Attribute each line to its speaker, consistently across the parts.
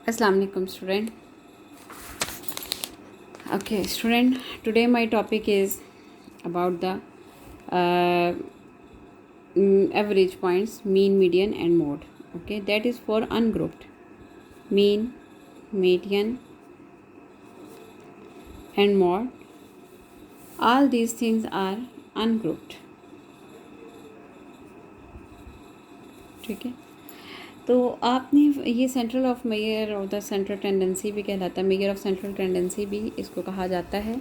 Speaker 1: Assalamu alaikum student. Okay student, today my topic is about the average points, mean, median and mode. Okay, that is for ungrouped. Mean, median and mode, all these things are ungrouped. ठीक है, तो आपने ये central of measure of the central tendency भी कहलाता है, measure of central tendency भी इसको कहा जाता है।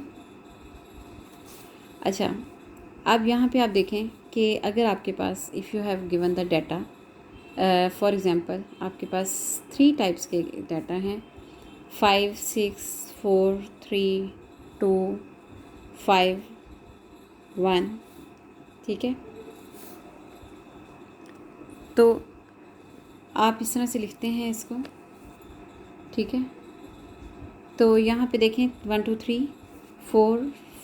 Speaker 1: अच्छा, अब यहाँ पे आप देखें कि अगर आपके पास if you have given the data, for example आपके पास 3 टाइप्स के डाटा हैं, 5, 6, 4, 3, 2, 5, 1, ठीक है। तो आप इस तरह से लिखते हैं इसको, ठीक है। तो यहाँ पे देखें 1 2 3 4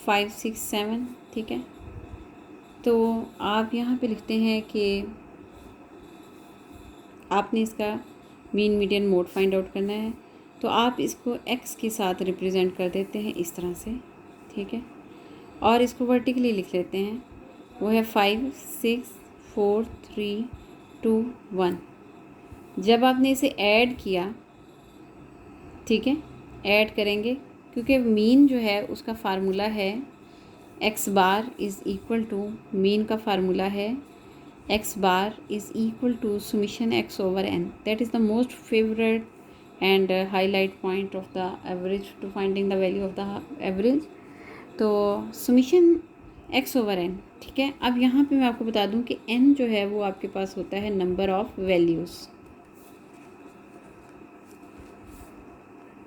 Speaker 1: 5 6 7, ठीक है। तो आप यहाँ पे लिखते हैं कि आपने इसका mean, median, mode find out करना है, तो आप इसको x के साथ रिप्रेजेंट कर देते हैं इस तरह से, ठीक है। और इसको वर्टिकली लिख लेते हैं, वो है 5 6 4 3 2 1। जब आपने इसे ऐड किया, ठीक है, ऐड करेंगे क्योंकि मीन जो है उसका फार्मूला है x bar is equal to, mean का फार्मूला है x bar is equal to summation x over n। That is the most favourite and highlight point of the average to finding the value of the average. तो summation x over n, ठीक है। अब यहाँ पे मैं आपको बता दूँ कि n जो है वो आपके पास होता है number of values,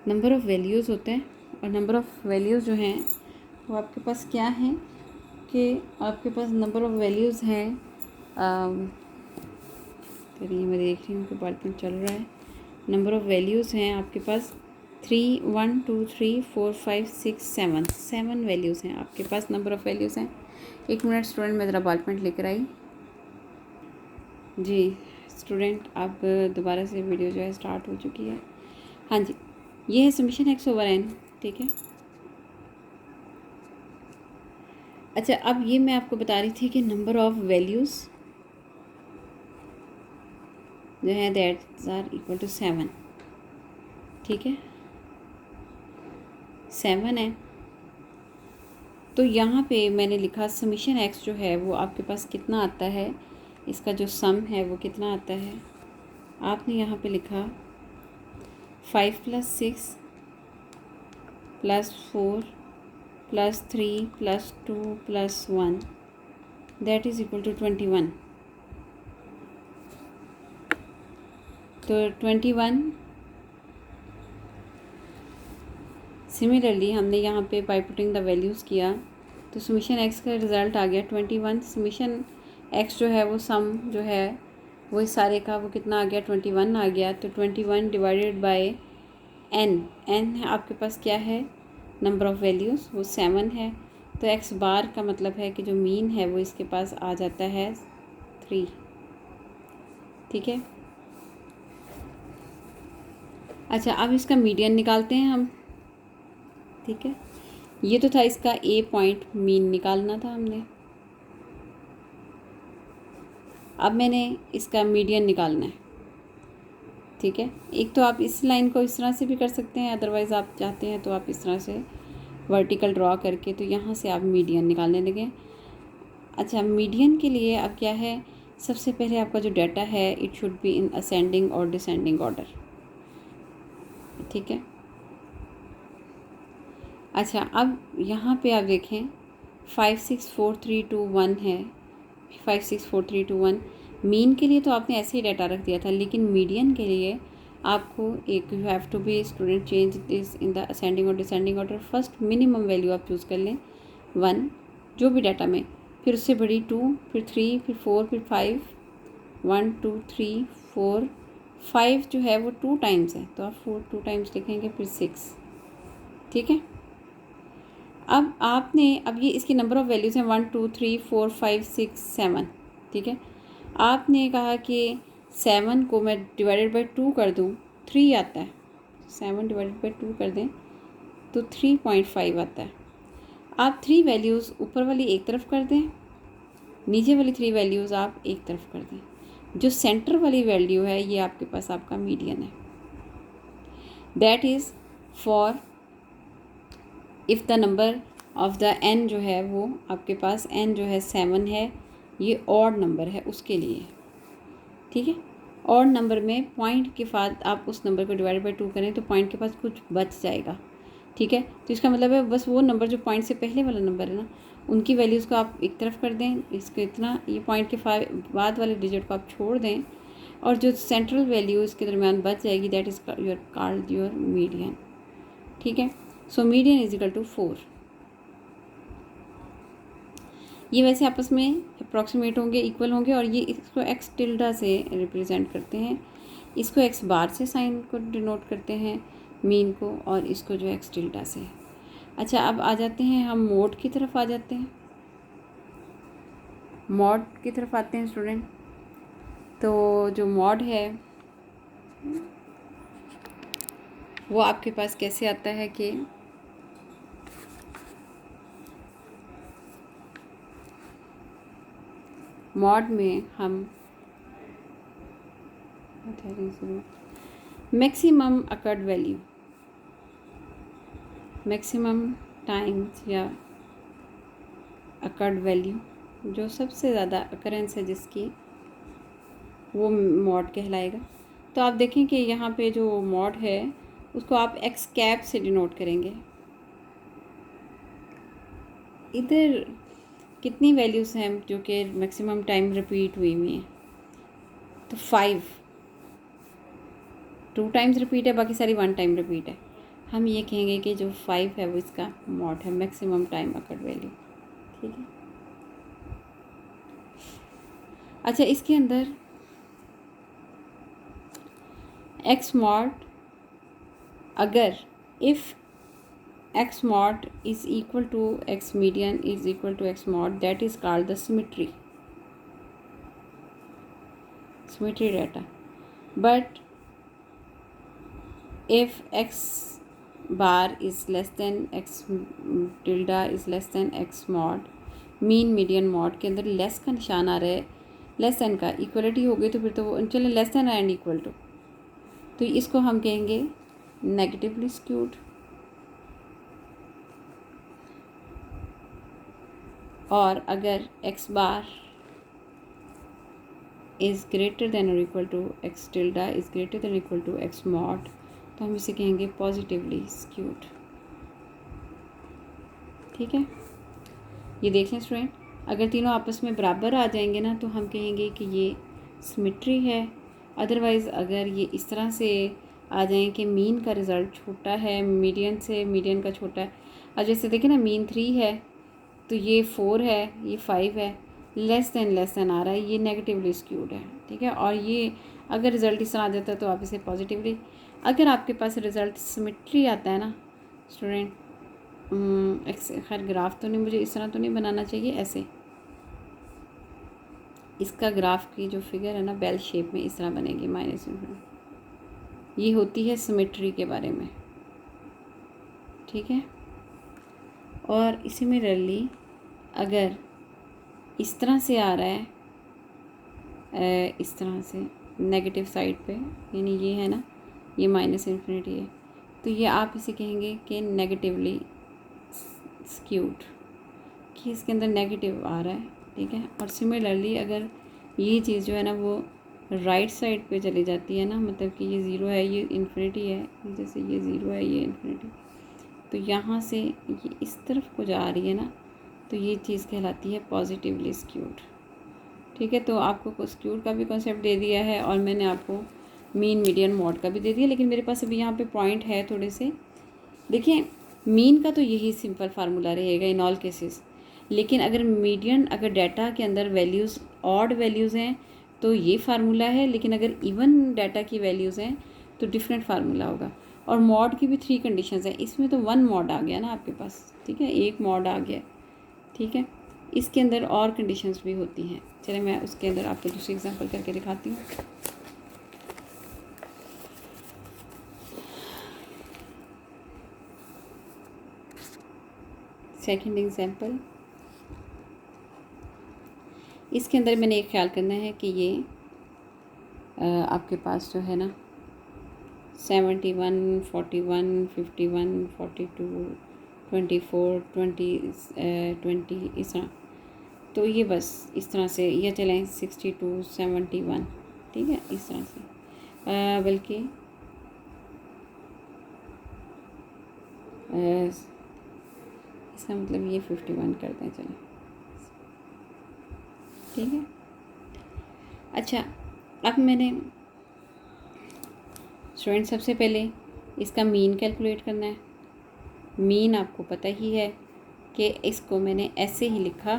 Speaker 1: number of values होता है। और नंबर ऑफ़ वैल्यूज़ जो हैं वो आपके पास क्या हैं कि आपके पास नंबर ऑफ़ वैल्यूज़ हैं, चलिए मैं देख रही हूँ कि पार्टमेंट चल रहा है। नंबर ऑफ़ वैल्यूज़ हैं आपके पास 3 1 2 3 4 5 6 7, 7 वैल्यूज़ हैं आपके पास, नंबर ऑफ़ वैल्यूज़ हैं। 1 मिनट स्टूडेंट, मैं ज़रा पार्टमेंट लेकर आई। जी स्टूडेंट, अब दोबारा से वीडियो जो है स्टार्ट हो चुकी है। हाँ जी, ये है समेशन x ओवर n, ठीक है। अच्छा, अब ये मैं आपको बता रही थी कि नंबर ऑफ़ वैल्यूज़ जो है दैट्स आर इक्वल टू 7, ठीक है, 7 है। तो यहाँ पे मैंने लिखा समेशन x जो है वो आपके पास कितना आता है, इसका जो सम है वो कितना आता है। आपने यहाँ पे लिखा 5 + 6 + 4 + 3 + 2 + 1 दैट इज़ इक्वल टू 21। तो 21 सिमिलरली हमने यहाँ पे बाय पुटिंग द वैल्यूज़ किया तो समेशन x का रिज़ल्ट आ गया 21। समेशन x जो है वो सम जो है वो इस सारे का वो कितना आ गया, 21 आ गया। तो 21 डिवाइडेड बाय n, n है आपके पास क्या है, नंबर ऑफ़ वैल्यूज़ वो 7 है। तो x बार का मतलब है कि जो मीन है वो इसके पास आ जाता है 3, ठीक है। अच्छा, अब इसका मीडियन निकालते हैं हम, ठीक है। ये तो था इसका ए पॉइंट, मीन निकालना था हमने। अब मैंने इसका मीडियन निकालना है, ठीक है। एक तो आप इस लाइन को इस तरह से भी कर सकते हैं, अदरवाइज़ आप चाहते हैं तो आप इस तरह से वर्टिकल ड्रॉ करके तो यहाँ से आप मीडियन निकालने लगे। अच्छा, मीडियन के लिए अब क्या है, सबसे पहले आपका जो डाटा है it should be in ascending और डिसेंडिंग ऑर्डर, ठीक है। अच्छा, अब यहाँ पे आप देखें 5 6 4 3 2 1 है, 5 6 4 3 2 1। मीन के लिए तो आपने ऐसे ही डाटा रख दिया था, लेकिन मीडियन के लिए आपको एक, you have to be student change this in the ascending और descending order. First minimum value आप चूज़ कर लें 1 जो भी डाटा में, फिर उससे बड़ी 2, फिर 3, फिर 4, फिर 5, 1 2 3 4 5 जो है वो 2 टाइम्स है तो आप 4 2 टाइम्स लिखेंगे, फिर 6, ठीक है। अब आपने, अब ये इसकी नंबर ऑफ़ वैल्यूज़ हैं 1 2 3 4 5 6 7, ठीक है। आपने कहा कि 7 को मैं डिवाइडेड बाई 2 कर दूँ, 3 आता है, 7 डिवाइडेड बाई 2 कर दें तो 3.5 आता है। आप 3 वैल्यूज़ ऊपर वाली एक तरफ कर दें, नीचे वाली 3 वैल्यूज़ आप एक तरफ कर दें। जो सेंटर वाली वैल्यू है ये आपके पास आपका मीडियन है। That is for if the number of the n जो है वो आपके पास n जो है 7 है, ये ऑड नंबर है उसके लिए, ठीक है। ऑड नंबर में पॉइंट के बाद आप उस नंबर को डिवाइड बाई 2 करें तो पॉइंट के पास कुछ बच जाएगा, ठीक है। तो इसका मतलब है बस वो नंबर जो पॉइंट से पहले वाला नंबर है ना, उनकी वैल्यूज़ को आप एक तरफ कर दें, इसको इतना, ये पॉइंट के बाद वाले डिजिट को आप छोड़ दें, और जो सेंट्रल वैल्यू इसके दरमियान बच जाएगी that is your called your median, ठीक है। So median is equal to 4। ये वैसे आपस में अप्रॉक्सीमेट होंगे, इक्वल होंगे, और ये इसको एक्स टिल्डा से रिप्रेजेंट करते हैं, इसको एक्स बार से साइन को डिनोट करते हैं मीन को, और इसको जो एक्स टिल्डा से। अच्छा, अब आ जाते हैं हम मोड की तरफ आ जाते हैं। मॉड की तरफ आते हैं स्टूडेंट। तो जो मॉड है वो आपके पास कैसे आता है कि मॉड में हम maximum occurred value, maximum times या अकर्ड वैल्यू जो सबसे ज़्यादा अकरेंस है जिसकी, वो मॉड कहलाएगा। तो आप देखें कि यहाँ पे जो मॉड है उसको आप एक्स कैप से डिनोट करेंगे। इधर कितनी वैल्यूज़ हैं जो कि मैक्सिमम टाइम रिपीट हुई हुई हैं, तो 5 2 टाइम्स रिपीट है, बाकी सारी 1 टाइम रिपीट है। हम ये कहेंगे कि जो 5 है वो इसका मॉड है, मैक्सिमम टाइम अकर्ड वैल्यू, ठीक है। अच्छा, इसके अंदर एक्स मॉड, अगर if x mode is equal to x median is equal to x mode, that is called the symmetry data. But if x bar is less than x tilde is less than x mod, mean median mode के अंदर less का निशान आ रहा है, less than का, equality हो गई तो फिर तो वो चले less than and equal to, तो इसको हम कहेंगे नेगेटिवली स्क्यूड। और अगर x bar is greater than और equal to x tilde is greater than equal to x mode, तो हम इसे कहेंगे पॉजिटिवली स्क्यूड, ठीक है। ये देख लें स्टूडेंट, अगर तीनों आपस में बराबर आ जाएंगे ना तो हम कहेंगे कि ये सिमेट्री है। अदरवाइज़ अगर ये इस तरह से आ जाएं कि मीन का रिज़ल्ट छोटा है मीडियन से, मीडियन का छोटा है, अब जैसे देखें ना मीन 3 है तो ये 4 है, ये 5 है, लेस देन आ रहा है, ये नेगेटिवली स्क्यूड है, ठीक है। और ये अगर रिज़ल्ट इस तरह आ जाता है तो आप इसे पॉजिटिवली, अगर आपके पास रिज़ल्ट सिमेट्री आता है ना स्टूडेंट, खैर ग्राफ तो नहीं, मुझे इस तरह तो नहीं बनाना चाहिए, ऐसे इसका ग्राफ की जो फिगर है ना बेल शेप में इस तरह बनेगी माइनस में, ये होती है सिमेट्री के बारे में, ठीक है। और इसी में रली अगर इस तरह से आ रहा है, इस तरह से नेगेटिव साइड पे, यानी ये है ना, ये माइनस इन्फिनिटी है, तो ये आप इसे कहेंगे कि नेगेटिवली स्क्यूड, कि इसके अंदर नेगेटिव आ रहा है, ठीक है। और सिमिलरली अगर ये चीज़ जो है ना वो राइट साइड पे चली जाती है ना, मतलब कि ये ज़ीरो है, ये इन्फिनिटी है, जैसे ये ज़ीरो है, ये इन्फिनिटी, तो यहाँ से ये इस तरफ को जा रही है ना, तो ये चीज़ कहलाती है पॉजिटिवली स्क्यूड, ठीक है। तो आपको स्क्यूड का भी कॉन्सेप्ट दे दिया है और मैंने आपको मीन मीडियन मॉड का भी दे दिया, लेकिन मेरे पास अभी यहाँ पे पॉइंट है थोड़े से। देखिए, मीन का तो यही सिंपल फार्मूला रहेगा इन ऑल केसेस, लेकिन अगर मीडियन, अगर डाटा के अंदर वैल्यूज़ ऑड वैल्यूज़ हैं तो ये फार्मूला है, लेकिन अगर इवन डाटा की वैल्यूज़ हैं तो डिफरेंट फार्मूला होगा। और मॉड की भी 3 कंडीशंस हैं, इसमें तो 1 मॉड आ गया ना आपके पास, ठीक है, 1 मॉड आ गया, ठीक है। इसके अंदर और कंडीशंस भी होती हैं, चलिए मैं उसके अंदर आपको दूसरी एग्जांपल करके दिखाती हूँ। सेकंड एग्जांपल, इसके अंदर मैंने एक ख्याल करना है कि ये आपके पास जो है ना 71, 41, 51, 42, 24, 20 इस तरह, तो ये बस इस तरह से ये चलें 62, 71, ठीक है, इस तरह से, बल्कि इसका मतलब ये 51 करते हैं, चलें, ठीक है। अच्छा, अब मैंने स्टूडेंट सबसे पहले इसका मीन कैलकुलेट करना है। मीन आपको पता ही है कि इसको मैंने ऐसे ही लिखा,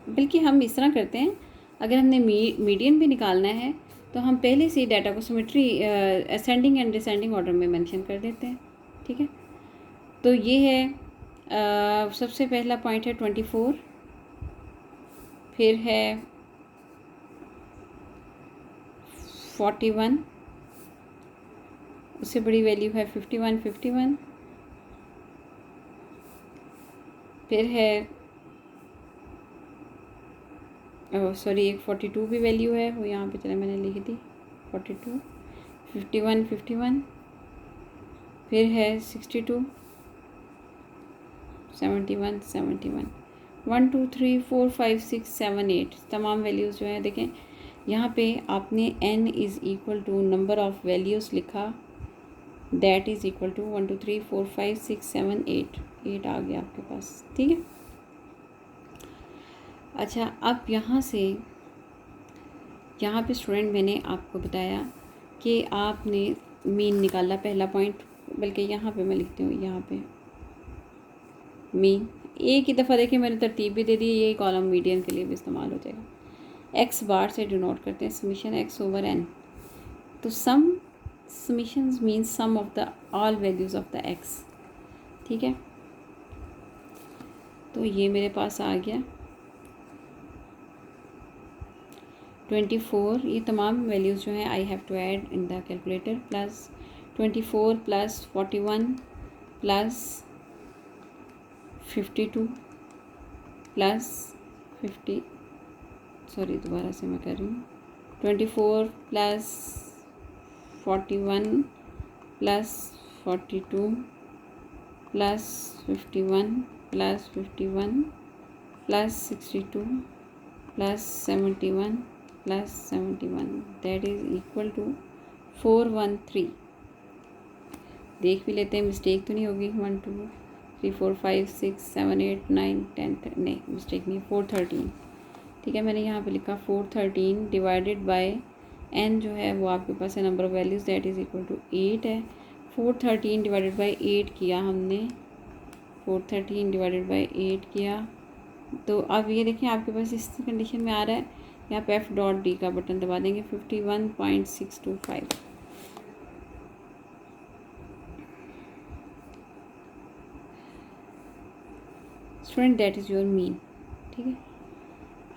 Speaker 1: बल्कि हम इस तरह करते हैं, अगर हमने मीडियन भी निकालना है तो हम पहले से ही डाटा को symmetry ascending and descending order में मेंशन कर देते हैं, ठीक है। तो ये है सबसे पहला पॉइंट है 24, फिर है 41, उससे बड़ी वैल्यू है 51, फिर है सॉरी एक 42 भी वैल्यू है, वो यहाँ पे चले मैंने लिख दी 42, 51, फिर है 62, 71, 1 2 3 4 5 6 7 8 तमाम वैल्यूज़ जो हैं देखें, यहाँ पे आपने n is equal to number of values लिखा, दैट इज़ इक्वल टू 1 2 3 4 5 6 7 8 आ गया आपके पास, ठीक है। अच्छा, अब यहाँ पे स्टूडेंट मैंने आपको बताया कि आपने मीन निकाला, पहला पॉइंट, बल्कि यहाँ पे मैं लिखती हूँ, यहाँ पे मीन एक ही दफ़ा देखिए मैंने तरतीब भी दे दी, ये कॉलम मीडियन के लिए भी इस्तेमाल हो जाएगा। एक्स बार से डिनोट करते हैं समीशन एक्स ओवर एन, तो sum summations means sum of the all values of the x, ठीक है। तो ये मेरे पास आ गया 24, ये तमाम वैल्यूज़ जो हैं I have to add in the calculator, plus 24 plus 41 plus 52 plus 50, sorry दोबारा से मैं कर रही हूँ, 24 plus 41 plus 42 plus 51 plus 51 plus 62 plus 71 plus 71, that is equal to 413। देख भी लेते हैं मिस्टेक तो नहीं होगी, 1 2 3 4 5 6 7 8 9 10, नहीं मिस्टेक नहीं, 413, ठीक है। मैंने यहाँ पे लिखा 413 डिवाइडेड बाय n जो है वो आपके पास है number of values, that is equal to 8 है। 413 डिवाइडेड बाय 8 किया हमने, 413 डिवाइडेड बाय 8 किया, तो अब ये देखें आपके पास इस कंडीशन में आ रहा है, यहाँ पे F.D का बटन दबा देंगे, 51.625, student that is your mean, ठीक है।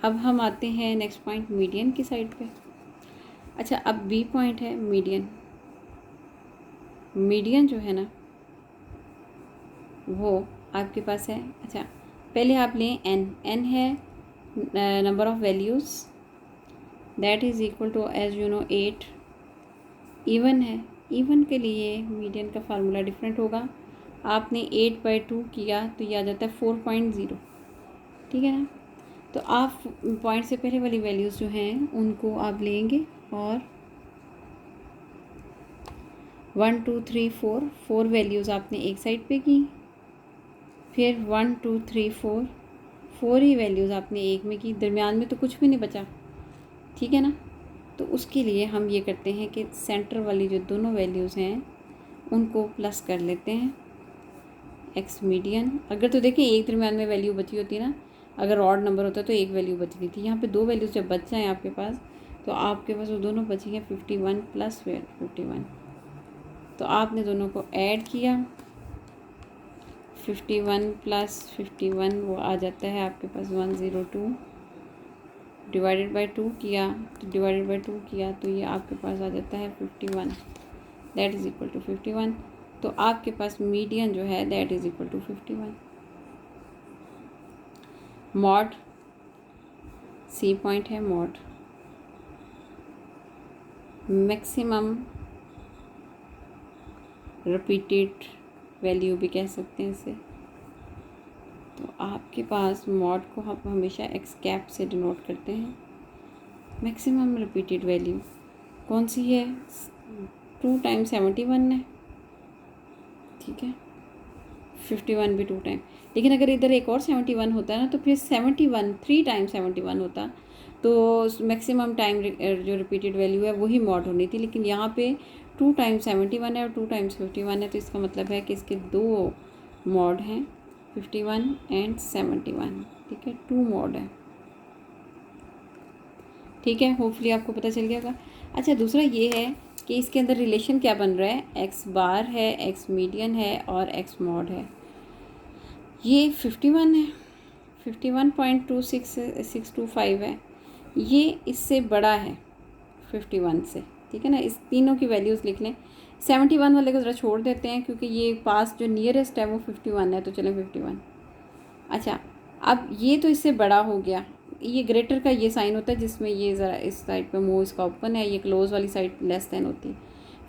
Speaker 1: अब हम आते हैं नेक्स्ट पॉइंट मीडियन की साइड पे। अच्छा, अब बी पॉइंट है मीडियन। मीडियन जो है ना वो आपके पास है, अच्छा पहले आप लें n है number of values, that is equal to as you know 8। Even है, इवन के लिए मीडियन का फार्मूला डिफरेंट होगा, आपने 8/2 किया तो ये आ जाता है 4.0, ठीक है ना। तो आप पॉइंट से पहले वाली वैल्यूज़ जो हैं उनको आप लेंगे और 1 2 3 4 वैल्यूज़ आपने एक साइड पे की, फिर 1 2 3 4 ही वैल्यूज़ आपने एक में की, दरमियान में तो कुछ भी नहीं बचा, ठीक है ना। तो उसके लिए हम ये करते हैं कि सेंटर वाली जो दोनों वैल्यूज़ हैं उनको प्लस कर लेते हैं, एक्स मीडियन। अगर तो देखिए एक दरमियान में वैल्यू बची होती ना, अगर ऑड नंबर होता तो एक वैल्यू बचती थी, यहाँ पे दो वैल्यूज़ जब बच जाएँ आपके पास, तो आपके पास वो दोनों बची हैं 51 प्लस 51, तो आपने दोनों को ऐड किया, 51 प्लस 51 वो आ जाता है आपके पास 102, डिवाइडेड बाय 2 किया तो ये आपके पास आ जाता है 51, दैट इज़ इक्वल टू 51। तो तो आपके पास मीडियन जो है that is equal to 51। Mode सी पॉइंट है, मॉड मैक्सिमम रिपीटेड वैल्यू भी कह सकते हैं इसे। तो आपके पास मॉड को हम हमेशा एक्स कैप से डिनोट करते हैं। मैक्सिमम रिपीटेड वैल्यू कौन सी है? 2 टाइम्स 71 है, ठीक है, 51 भी 2 टाइम। लेकिन अगर इधर एक और 71 होता है ना तो फिर 71 3 टाइम्स 71 होता, तो मैक्सिमम टाइम जो रिपीटेड वैल्यू है वही मॉड होनी थी। लेकिन यहाँ पे 2 टाइम्स 71 है और 2 टाइम्स 51 है, तो इसका मतलब है कि इसके 2 मॉड हैं, 51 एंड 71, ठीक है, 2 मॉड है, ठीक है। होपफुली आपको पता चल गया होगा। अच्छा, दूसरा ये है कि इसके अंदर रिलेशन क्या बन रहा है, एक्स बार है, एक्स मीडियन है और एक्स मॉड है। ये 51 है, 51.26625 है, ये इससे बड़ा है 51 से, ठीक है ना। इस तीनों की वैल्यूज़ लिख लें। 71 वाले को ज़रा छोड़ देते हैं क्योंकि ये पास जो नियरेस्ट है वो 51 है, तो चलें 51। अच्छा, अब ये तो इससे बड़ा हो गया, ये ग्रेटर का ये साइन होता है जिसमें ये ज़रा इस साइड पे मुंह इसका ओपन है, ये क्लोज वाली साइड लेस देन होती है।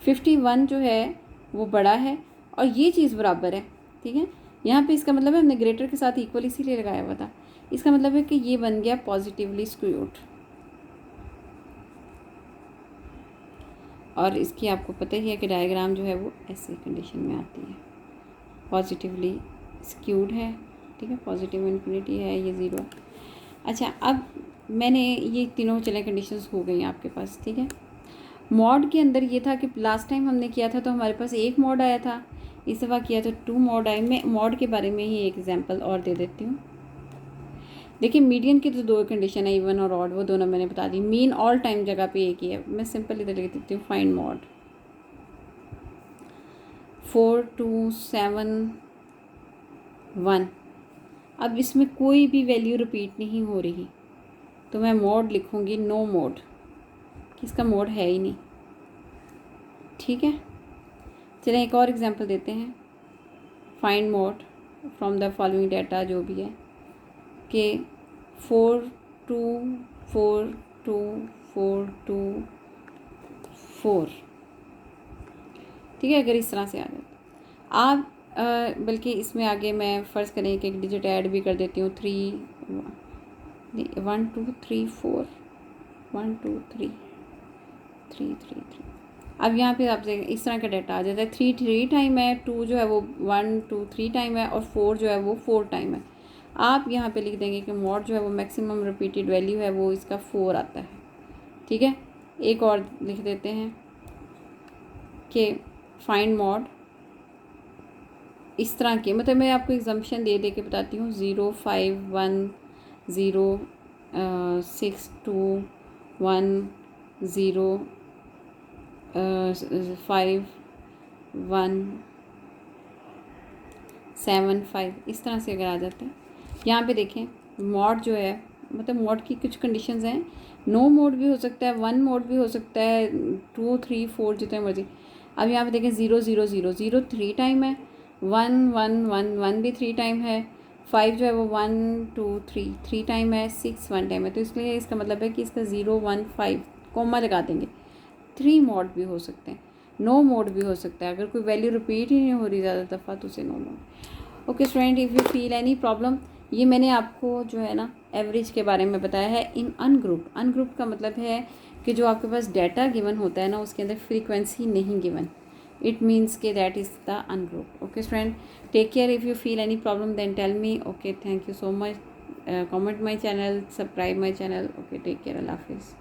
Speaker 1: 51 जो है वो बड़ा है और ये चीज़ बराबर है, ठीक है। यहाँ पे इसका मतलब है हमने ग्रेटर के साथ इक्वल इसीलिए लगाया हुआ था। इसका मतलब है कि ये बन गया पॉजिटिवली स्क्यूड, और इसकी आपको पता ही है कि डायग्राम जो है वो ऐसी कंडीशन में आती है, पॉजिटिवली स्क्यूड है, ठीक है, पॉजिटिव इन्फिनिटी है, ये 0। अच्छा, अब मैंने ये तीनों चले कंडीशंस हो गई आपके पास, ठीक है। मॉड के अंदर ये था कि लास्ट टाइम हमने किया था तो हमारे पास एक मॉड आया था, इस दफ़ा किया तो 2 मॉड आए। मैं मॉड के बारे में ही एक एग्जांपल और दे देती हूँ। देखिए, मीडियन की तो 2 कंडीशन है, इवन और ऑड, वो दोनों मैंने बता दी। मीन ऑल टाइम जगह पे एक ही है, मैं सिंपल इधर लिख देती हूँ, फाइंड मॉड 4271। अब इसमें कोई भी वैल्यू रिपीट नहीं हो रही, तो मैं मॉड लिखूँगी नो मॉड, किसका मॉड है ही नहीं, ठीक है। चलें एक और एग्जांपल देते हैं। Find mod from the following data, जो भी है कि 424242 ठीक है। अगर इस तरह से आ जाए आप बल्कि इसमें आगे मैं फ़र्ज़ करें कि एक डिजिट ऐड भी कर देती हूँ, 3 1 2 3 4 1 2 3 3 3 3। अब यहाँ पे आपसे इस तरह का डाटा आ जाता है, 3 3 टाइम है, 2 जो है वो 1 2 3 टाइम है और 4 जो है वो 4 टाइम है। आप यहाँ पे लिख देंगे कि मॉड जो है वो मैक्सिमम रिपीटेड वैल्यू है वो इसका 4 आता है, ठीक है। एक और लिख देते हैं कि फाइंड मॉड इस तरह के, मतलब मैं आपको एग्जाम्पशन दे दे के बताती हूँ, 0 5 1 0 6 2 1 0 5 1 7 5, इस तरह से अगर आ जाता है। यहाँ पे देखें मॉड जो है, मतलब मॉड की कुछ कंडीशंस हैं, नो मोड भी हो सकता है, 1 मोड भी हो सकता है, 2 3 4 जितने मर्जी। अब यहाँ पे देखें 0 0 0 0 3 टाइम है, 1 1 1 1 भी 3 टाइम है, 5 जो है वो 1 2 3 3 टाइम है, 6 1 टाइम है। तो इसलिए इसका मतलब है कि इसका 0 1 5 कॉमा लगा देंगे। 3 मोड भी हो सकते हैं, नो मोड भी हो सकता है, अगर कोई वैल्यू रिपीट ही नहीं हो रही ज़्यादा दफ़ा तो उसे no mode. Okay student, if you feel any problem, ये मैंने आपको जो है ना एवरेज के बारे में बताया है इन अनग्रुप। अनग्रुप का मतलब है कि जो आपके पास डाटा गिवन होता है ना उसके अंदर फ्रीक्वेंसी नहीं गिवन, इट मीन्स के that is the ungroup. Okay student, take care, if you feel any problem then tell me. Okay, thank you so much, comment my channel, subscribe my channel. Okay, take care, Allah Hafiz.